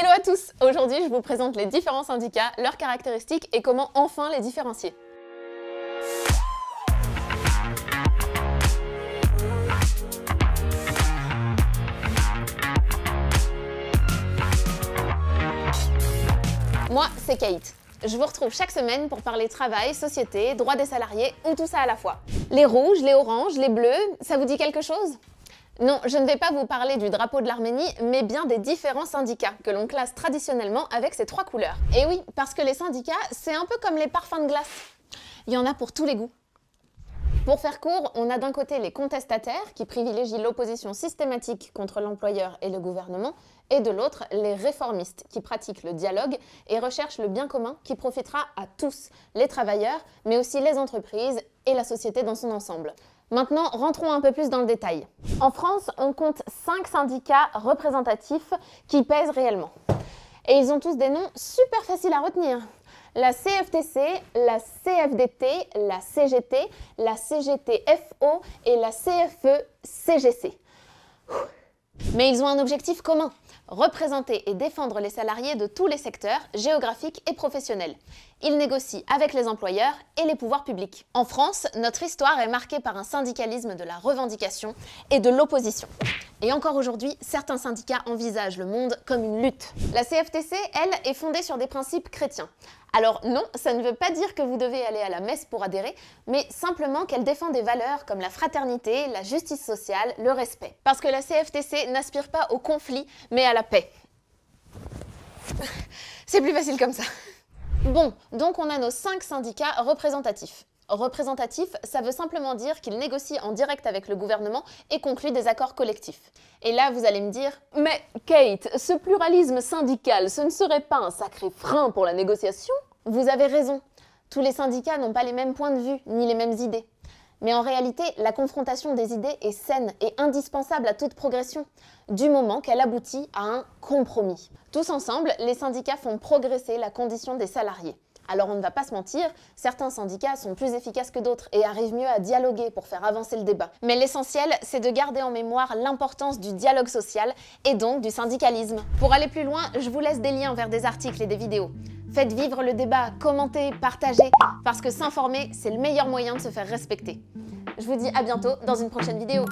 Hello à tous! Aujourd'hui, je vous présente les différents syndicats, leurs caractéristiques et comment enfin les différencier. Moi, c'est Kate. Je vous retrouve chaque semaine pour parler travail, société, droits des salariés ou tout ça à la fois. Les rouges, les oranges, les bleus, ça vous dit quelque chose? Non, je ne vais pas vous parler du drapeau de l'Arménie, mais bien des différents syndicats que l'on classe traditionnellement avec ces trois couleurs. Et oui, parce que les syndicats, c'est un peu comme les parfums de glace. Il y en a pour tous les goûts. Pour faire court, on a d'un côté les contestataires qui privilégient l'opposition systématique contre l'employeur et le gouvernement, et de l'autre, les réformistes qui pratiquent le dialogue et recherchent le bien commun qui profitera à tous, les travailleurs, mais aussi les entreprises et la société dans son ensemble. Maintenant, rentrons un peu plus dans le détail. En France, on compte 5 syndicats représentatifs qui pèsent réellement. Et ils ont tous des noms super faciles à retenir. La CFTC, la CFDT, la CGT, la CGT-FO et la CFE-CGC. Mais ils ont un objectif commun, représenter et défendre les salariés de tous les secteurs, géographiques et professionnels. Ils négocient avec les employeurs et les pouvoirs publics. En France, notre histoire est marquée par un syndicalisme de la revendication et de l'opposition. Et encore aujourd'hui, certains syndicats envisagent le monde comme une lutte. La CFTC, elle, est fondée sur des principes chrétiens. Alors non, ça ne veut pas dire que vous devez aller à la messe pour adhérer, mais simplement qu'elle défend des valeurs comme la fraternité, la justice sociale, le respect. Parce que la CFTC n'aspire pas au conflit, mais à la paix. C'est plus facile comme ça. Bon, donc on a nos 5 syndicats représentatifs. Représentatif, ça veut simplement dire qu'ils négocient en direct avec le gouvernement et concluent des accords collectifs. Et là, vous allez me dire « Mais Kate, ce pluralisme syndical, ce ne serait pas un sacré frein pour la négociation ?» Vous avez raison. Tous les syndicats n'ont pas les mêmes points de vue, ni les mêmes idées. Mais en réalité, la confrontation des idées est saine et indispensable à toute progression, du moment qu'elle aboutit à un compromis. Tous ensemble, les syndicats font progresser la condition des salariés. Alors on ne va pas se mentir, certains syndicats sont plus efficaces que d'autres et arrivent mieux à dialoguer pour faire avancer le débat. Mais l'essentiel, c'est de garder en mémoire l'importance du dialogue social et donc du syndicalisme. Pour aller plus loin, je vous laisse des liens vers des articles et des vidéos. Faites vivre le débat, commentez, partagez, parce que s'informer, c'est le meilleur moyen de se faire respecter. Je vous dis à bientôt dans une prochaine vidéo.